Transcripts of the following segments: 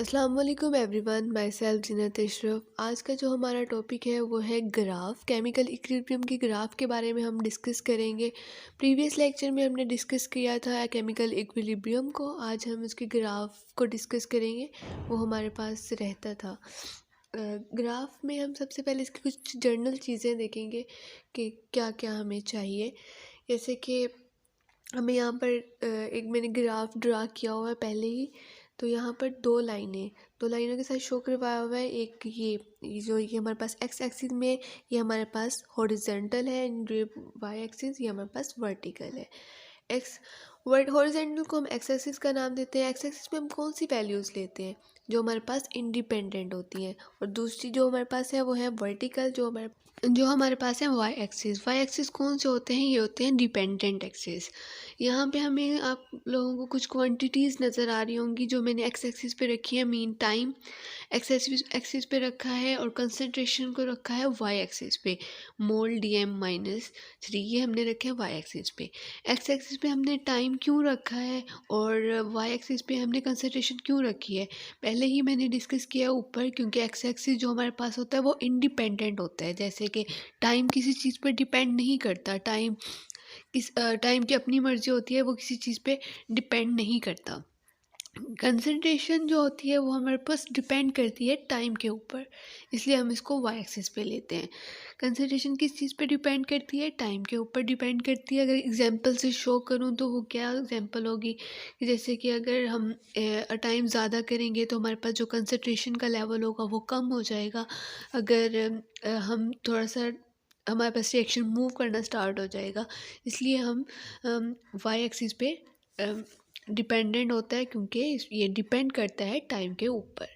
अस्सलाम वालेकुम everyone, my self जीनत अशरफ। आज का जो हमारा टॉपिक है वो है ग्राफ। केमिकल इक्विलिब्रियम की ग्राफ के बारे में हम डिस्कस करेंगे। प्रीवियस लेक्चर में हमने डिस्कस किया था केमिकल इक्विलिब्रियम को। आज हम उसकी ग्राफ को डिस्कस करेंगे, वो हमारे पास रहता था। ग्राफ में हम सबसे पहले इसकी कुछ जर्नल चीज़ें देखेंगे कि क्या क्या हमें चाहिए। जैसे कि हमें यहाँ पर एक मैंने ग्राफ ड्रा किया हुआ है पहले ही। तो यहाँ पर दो लाइनों के साथ शो करवाया हुआ है। एक ये जो ये हमारे पास एक्स एक्सिस में ये हमारे पास हॉरिजेंटल है, एंड वाई एक्सिस ये हमारे पास वर्टिकल है। एक्स हॉरिजेंटल को हम एक्स एक्सिस का नाम देते हैं। एक्स एक्सिस में हम कौन सी वैल्यूज़ लेते हैं जो हमारे पास इंडिपेंडेंट होती हैं, और दूसरी जो हमारे पास है वो है वर्टिकल, जो हमारे पास है वाई एक्सिस कौन से होते हैं, ये होते हैं डिपेंडेंट एक्सिस। यहाँ पे हमें आप लोगों को कुछ क्वांटिटीज़ नज़र आ रही होंगी जो मैंने एक्स एक्सिस पे रखी है। मीन टाइम एक्स एक्सिस पे रखा है और कंसंट्रेशन को रखा है वाई एक्सिस पे। मोल DM-3 ये हमने रखे हैं वाई एक्सिस पे। एक्स एक्सिस पे हमने टाइम क्यों रखा है और वाई एक्सिस पे हमने कंसंट्रेशन क्यों रखी है, पहले ही मैंने डिस्कस किया ऊपर। क्योंकि एक्स एक्सिस जो हमारे पास होता है वो इंडिपेंडेंट होता है। जैसे कि टाइम किसी चीज़ पर डिपेंड नहीं करता। टाइम की अपनी मर्जी होती है, वो किसी चीज़ पे डिपेंड नहीं करता। कंसंट्रेशन जो होती है वो हमारे पास डिपेंड करती है टाइम के ऊपर, इसलिए हम इसको वाई एक्सिस पे लेते हैं। कंसंट्रेशन किस चीज़ पे डिपेंड करती है, टाइम के ऊपर डिपेंड करती है। अगर एग्जांपल से शो करूँ तो वो क्या एग्जांपल होगी कि जैसे कि अगर हम टाइम ज़्यादा करेंगे तो हमारे पास जो कंसंट्रेशन का लेवल होगा वो कम हो जाएगा। अगर हम थोड़ा सा हमारे पास रिएक्शन मूव करना स्टार्ट हो जाएगा, इसलिए हम वाई एक्सिस पे डिपेंडेंट होता है, क्योंकि ये डिपेंड करता है टाइम के ऊपर।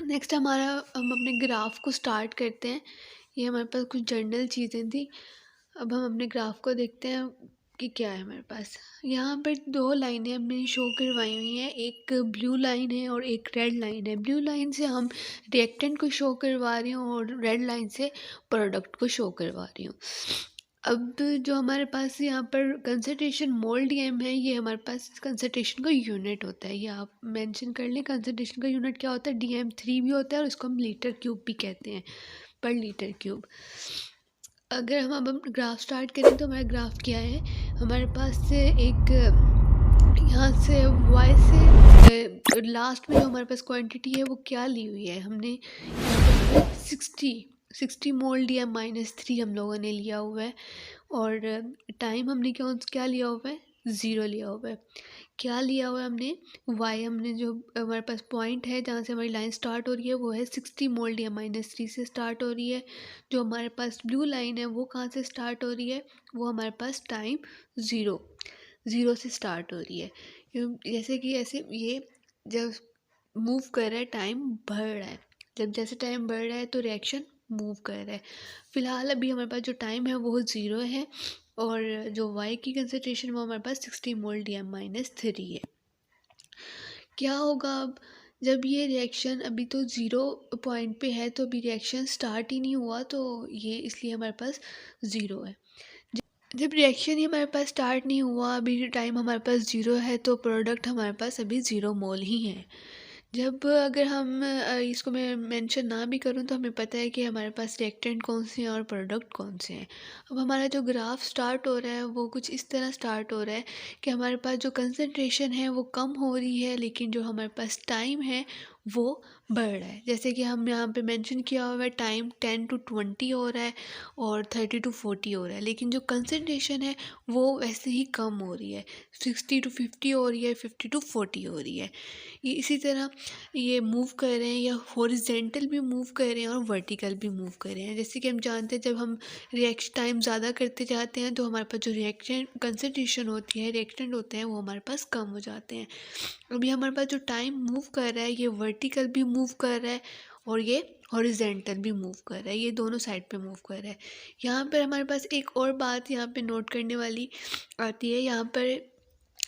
नेक्स्ट हम अपने ग्राफ को स्टार्ट करते हैं। ये हमारे पास कुछ जर्नल चीज़ें थी। अब हम अपने ग्राफ को देखते हैं कि क्या है हमारे पास। यहाँ पर दो लाइनें हमने शो करवाई हुई हैं, एक ब्लू लाइन है और एक रेड लाइन है। ब्लू लाइन से हम रिएक्टेंट को शो करवा रही हूँ और रेड लाइन से प्रोडक्ट को शो करवा रही हूँ। अब जो हमारे पास यहाँ पर कंसंट्रेशन मोल DM है, ये हमारे पास कंसंट्रेशन का यूनिट होता है। ये आप मेंशन कर लें, कंसंट्रेशन का यूनिट क्या होता है, DM-3 भी होता है और इसको हम लीटर क्यूब भी कहते हैं, पर लीटर क्यूब। अगर हम अब ग्राफ स्टार्ट करें तो हमारा ग्राफ क्या है, हमारे पास से एक यहाँ से वाई से लास्ट में जो हमारे पास क्वांटिटी है वो क्या ली हुई है, हमने यहाँ पर 60 मोल DM-3 हम लोगों ने लिया हुआ है। और टाइम हमने क्या लिया हुआ है, 0 लिया हुआ है। क्या लिया हुआ है हमने, वाई हमने जो हमारे पास पॉइंट है जहाँ से हमारी लाइन स्टार्ट हो रही है वो है 60 मोल DM-3 से स्टार्ट हो रही है। जो हमारे पास ब्लू लाइन है वो कहाँ से स्टार्ट हो रही है, वो हमारे पास टाइम 0 से स्टार्ट हो रही है। जैसे कि ऐसे ये जब मूव कर रहा है टाइम बढ़ रहा है, जब जैसे टाइम बढ़ रहा है तो रिएक्शन मूव कर रहा है। फ़िलहाल अभी हमारे पास जो टाइम है वो 0 है और जो वाई की कंसंट्रेशन वो हमारे पास 60 मोल DM-3 है। क्या होगा अब, जब ये रिएक्शन अभी तो 0 पॉइंट पे है, तो अभी रिएक्शन स्टार्ट ही नहीं हुआ, तो ये इसलिए हमारे पास 0 है। जब रिएक्शन ही हमारे पास स्टार्ट नहीं हुआ, अभी टाइम हमारे पास 0 है, तो प्रोडक्ट हमारे पास अभी 0 मोल ही है। जब अगर हम इसको मैं मेंशन ना भी करूं तो हमें पता है कि हमारे पास रिएक्टेंट कौन से हैं और प्रोडक्ट कौन से हैं। अब हमारा जो ग्राफ स्टार्ट हो रहा है वो कुछ इस तरह स्टार्ट हो रहा है कि हमारे पास जो कंसंट्रेशन है वो कम हो रही है, लेकिन जो हमारे पास टाइम है वो बढ़ रहा है। जैसे कि हम यहाँ पे मेंशन किया हुआ है टाइम 10 to 20 हो रहा है और 30 to 40 हो रहा है, लेकिन जो कंसंट्रेशन है वो वैसे ही कम हो रही है, 60 to 50 हो रही है, 50 to 40 हो रही है। ये इसी तरह ये मूव कर रहे हैं, या हॉरिजेंटल भी मूव कर रहे हैं और वर्टिकल भी मूव कर रहे हैं। जैसे कि हम जानते हैं जब हम रिएक्शन टाइम ज़्यादा करते जाते हैं तो हमारे पास जो रिएक्शन कंसंट्रेशन होती है, रिएक्टेंट होते हैं, वो हमारे पास कम हो जाते हैं। अभी हमारे पास जो टाइम मूव कर रहा है ये वर्टिकल भी मूव कर रहा है और ये हॉरिजेंटल भी मूव कर रहा है, ये दोनों साइड पे मूव कर रहा है। यहाँ पर हमारे पास एक और बात यहाँ पे नोट करने वाली आती है। यहाँ पर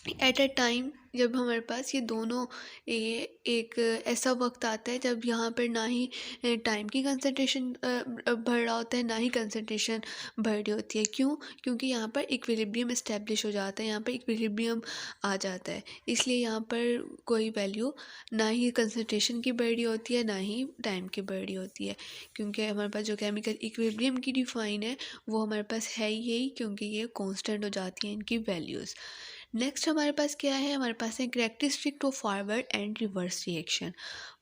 एट अ टाइम जब हमारे पास ये दोनों ये एक ऐसा वक्त आता है जब यहाँ पर ना ही टाइम की कंसंट्रेशन बढ़ रहा होता है, ना ही कंसंट्रेशन बढ़ रही होती है। क्यों? क्योंकि यहाँ पर इक्विलिब्रियम इस्टेब्लिश हो जाता है, यहाँ पर इक्विलिब्रियम आ जाता है। इसलिए यहाँ पर कोई वैल्यू ना ही कंसंट्रेशन की बढ़ रही होती है, ना ही टाइम की बढ़ रही होती है, क्योंकि हमारे पास जो केमिकल इक्विलिब्रियम की डिफाइन है वो हमारे पास है ही यही, क्योंकि ये कांस्टेंट हो जाती हैं इनकी वैल्यूज़। नेक्स्ट हमारे पास क्या है? हमारे पास है characteristic to forward and reverse reaction.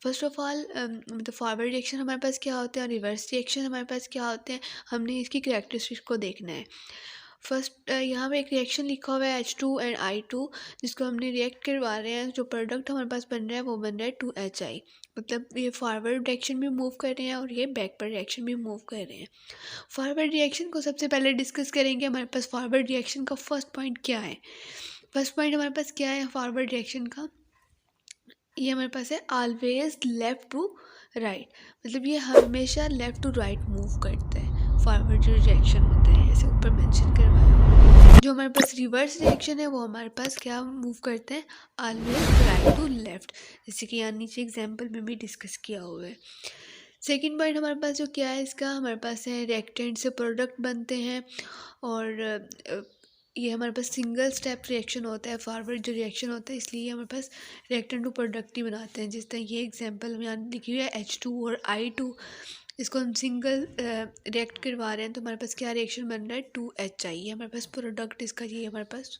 First of all मतलब फॉरवर्ड रिएक्शन हमारे पास क्या होते हैं और रिवर्स रिएक्शन हमारे पास क्या होते हैं, हमने इसकी कैरेक्टरिस्टिक को देखना है। फर्स्ट यहाँ पे एक रिएक्शन लिखा हुआ है H2 and I2, जिसको हमने रिएक्ट करवा रहे हैं। जो प्रोडक्ट हमारे पास बन रहा है वो बन रहा है 2HI। मतलब ये फॉरवर्ड डायरेक्शन भी मूव कर रहे हैं और ये बैकवर्ड डायरेक्शन भी मूव कर रहे हैं। फॉरवर्ड रिएक्शन को सबसे पहले डिस्कस करेंगे। हमारे पास फॉरवर्ड रिएक्शन का फर्स्ट पॉइंट क्या है? फर्स्ट पॉइंट हमारे पास क्या है फॉरवर्ड रिएक्शन का? ये हमारे पास है ऑलवेज लेफ़्ट टू राइट। मतलब ये हमेशा लेफ़्ट टू राइट मूव करता है। फॉरवर्ड जो रिएक्शन होता है ऐसे ऊपर मेंशन करवाया हुआ है। जो हमारे पास रिवर्स रिएक्शन है वो हमारे पास क्या मूव करते हैं? ऑलवेज राइट टू लेफ़्ट, जैसे कि यहाँ नीचे एग्जाम्पल में भी डिस्कस किया हुआ है। सेकेंड पॉइंट हमारे पास जो क्या है इसका, हमारे पास है रिएक्टेंट से प्रोडक्ट बनते हैं और ये हमारे पास सिंगल स्टेप रिएक्शन होता है फॉरवर्ड जो रिएक्शन होता है, इसलिए हमारे पास रिएक्टेंट टू प्रोडक्ट ही बनाते हैं। जिस तरह ये एग्जांपल में यहाँ लिखी हुई है H2 और I2, इसको हम सिंगल रिएक्ट करवा रहे हैं तो हमारे पास क्या रिएक्शन बन रहा है? 2HI। ये हमारे पास प्रोडक्ट इसका, ये हमारे पास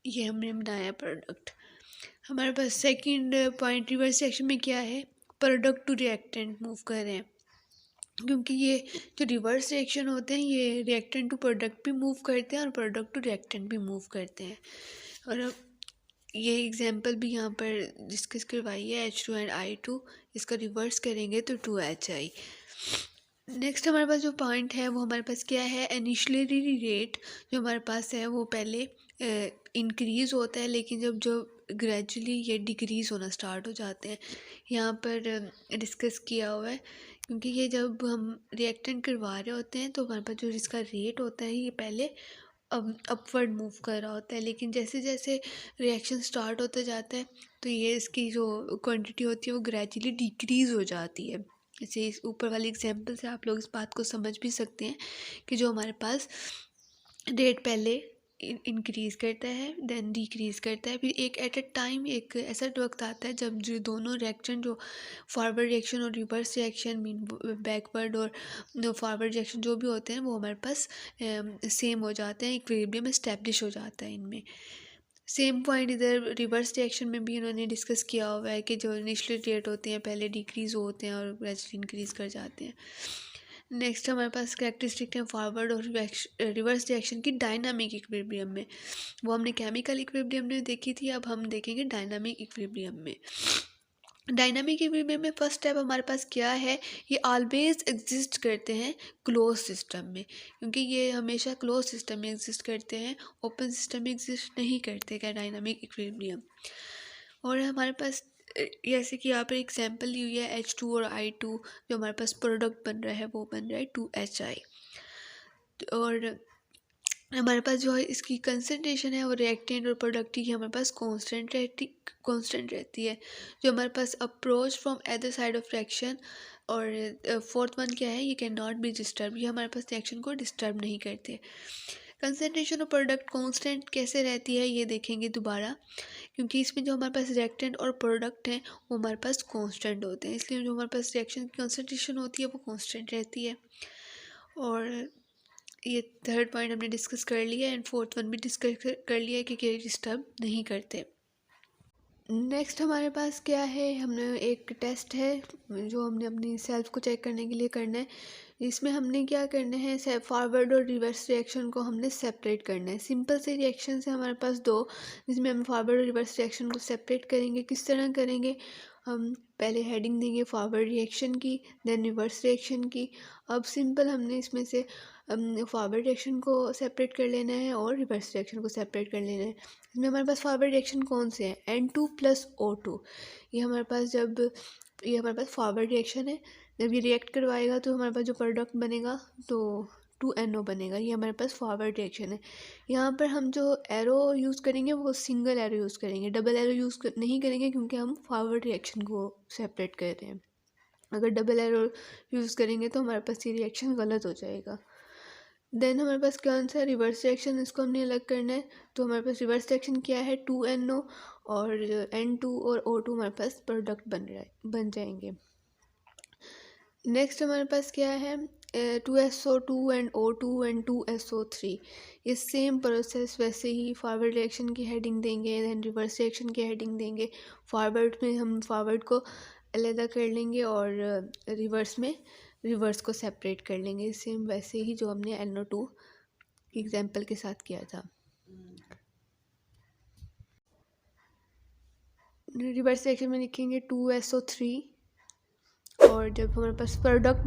ये हमने बनाया प्रोडक्ट। हमारे पास सेकेंड पॉइंट रिवर्स रिएक्शन में क्या है? प्रोडक्ट टू रिएक्टेंट मूव कर रहे हैं, क्योंकि ये जो रिवर्स रिएक्शन होते हैं ये रिएक्टेंट टू प्रोडक्ट भी मूव करते हैं और प्रोडक्ट टू रिएक्टेंट भी मूव करते हैं। और अब ये एग्जांपल भी यहाँ पर डिस्कस करवाई है H2 and I2, इसका रिवर्स करेंगे तो 2HI। नेक्स्ट हमारे पास जो पॉइंट है वो हमारे पास क्या है? इनिशियली रेट जो हमारे पास है वो पहले इंक्रीज़ होता है, लेकिन जब जो ग्रेजुअली ये डिक्रीज़ होना स्टार्ट हो जाते हैं। यहाँ पर डिस्कस किया हुआ है, क्योंकि ये जब हम रिएक्टेंट करवा रहे होते हैं तो हमारे पास जो इसका रेट होता है ये पहले अपवर्ड मूव कर रहा होता है, लेकिन जैसे जैसे रिएक्शन स्टार्ट होता जाता है तो ये इसकी जो क्वांटिटी होती है वो ग्रेजुअली डिक्रीज़ हो जाती है। जैसे इस ऊपर वाले एग्जांपल से आप लोग इस बात को समझ भी सकते हैं कि जो हमारे पास रेट पहले इंक्रीज़ करता है देन डिक्रीज़ करता है, फिर एक एट अ टाइम एक ऐसा वक्त आता है जब जो दोनों रिएक्शन जो फॉरवर्ड रिएक्शन और रिवर्स रिएक्शन मीन बैकवर्ड और फॉरवर्ड रिएक्शन जो भी होते हैं वो हमारे पास सेम हो जाते हैं, इक्विलिब्रियम एस्टेब्लिश हो जाता है इनमें। सेम पॉइंट इधर रिवर्स रिएक्शन में भी इन्होंने डिस्कस किया हुआ है कि जो इनिशियल रेट होते हैं पहले डिक्रीज़ होते हैं और ग्रेजुअली इंक्रीज़ कर जाते हैं। नेक्स्ट हमारे पास कैरेक्टरिस्टिक है फॉरवर्ड और रिवर्स रिएक्शन की डायनामिक इक्विलिब्रियम में। वो हमने केमिकल इक्विलिब्रियम में देखी थी, अब हम देखेंगे डायनामिक इक्विलिब्रियम में। डायनामिक इक्विलिब्रियम में फर्स्ट स्टेप हमारे पास क्या है? ये ऑलवेज एग्जिस्ट करते हैं क्लोज सिस्टम में, क्योंकि ये हमेशा क्लोज सिस्टम में एग्जिस्ट करते हैं, ओपन सिस्टम में एग्जिस्ट नहीं करते क्या डायनामिक इक्विलिब्रियम। और हमारे पास जैसे कि यहाँ पर एग्जांपल ली हुई है H2 और I2, जो हमारे पास प्रोडक्ट बन रहा है वो बन रहा है 2HI। और हमारे पास जो है इसकी कंसंट्रेशन है वो रिएक्टेंट और प्रोडक्ट की हमारे पास कांस्टेंट रहती है। जो हमारे पास approach from other side of reaction, और फोर्थ वन क्या है? ये कैन नॉट बी डिस्टर्ब, ये हमारे पास रिएक्शन को डिस्टर्ब नहीं करते। कंसंट्रेशन ऑफ प्रोडक्ट कांस्टेंट कैसे रहती है ये देखेंगे दोबारा, क्योंकि इसमें जो हमारे पास रिएक्टेंट और प्रोडक्ट हैं वो हमारे पास कांस्टेंट होते हैं, इसलिए जो हमारे पास रिएक्शन की कंसंट्रेशन होती है वो कांस्टेंट रहती है। और ये थर्ड पॉइंट हमने डिस्कस कर लिया एंड फोर्थ वन भी डिस्कस कर लिया है कि डिस्टर्ब नहीं करते। नेक्स्ट हमारे पास क्या है? हमने एक टेस्ट है जो हमने अपनी सेल्फ को चेक करने के लिए करना है। इसमें हमने क्या करना है? फॉरवर्ड और रिवर्स रिएक्शन को हमने सेपरेट करना है। सिंपल से रिएक्शन है हमारे पास दो, जिसमें हम फॉरवर्ड और रिवर्स रिएक्शन को सेपरेट करेंगे। किस तरह करेंगे? हम पहले हेडिंग देंगे फॉरवर्ड रिएक्शन की, देन रिवर्स रिएक्शन की। अब सिंपल हमने इसमें से फॉरवर्ड रिएक्शन को सेपरेट कर लेना है और रिवर्स रिएक्शन को सेपरेट कर लेना है। इसमें हमारे पास फॉरवर्ड रिएक्शन कौन से हैं? N2 + O2। ये हमारे पास ये हमारे पास फॉरवर्ड रिएक्शन है। जब ये रिएक्ट करवाएगा तो हमारे पास जो प्रोडक्ट बनेगा तो 2NO बनेगा। ये हमारे पास फॉरवर्ड रिएक्शन है। यहाँ पर हम जो एरो यूज़ करेंगे वो सिंगल एरो यूज़ करेंगे, डबल एरो नहीं करेंगे, क्योंकि हम फॉरवर्ड रिएक्शन को सेपरेट कर रहे हैं। अगर डबल एरो यूज़ करेंगे तो हमारे पास ये रिएक्शन गलत हो जाएगा। देन हमारे पास कौन सा रिवर्स रिएक्शन, इसको हमने अलग करना है। तो हमारे पास रिवर्स रिएक्शन क्या है, 2NO और N2 और O2 हमारे पास प्रोडक्ट बन जाएंगे। नेक्स्ट हमारे पास क्या है, 2SO2 and O2 and 2SO3। ये सेम प्रोसेस वैसे ही फॉरवर्ड रिएक्शन की हेडिंग देंगे, देन रिवर्स रिएक्शन की हेडिंग देंगे। फॉरवर्ड में हम फॉरवर्ड को अलग कर लेंगे और रिवर्स में रिवर्स को सेपरेट कर लेंगे, सेम वैसे ही जो हमने NO2 एग्जाम्पल के साथ किया था। रिवर्स रिएक्शन में लिखेंगे 2SO3 और जब हमारे पास प्रोडक्ट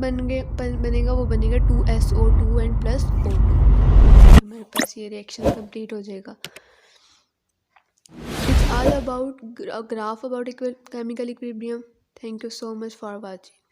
बनेगा वो बनेगा 2SO2 एंड प्लस O2। हमारे पास ये रिएक्शन कंप्लीट हो जाएगा। It's all about graph about chemical equilibrium. Thank you so much for watching.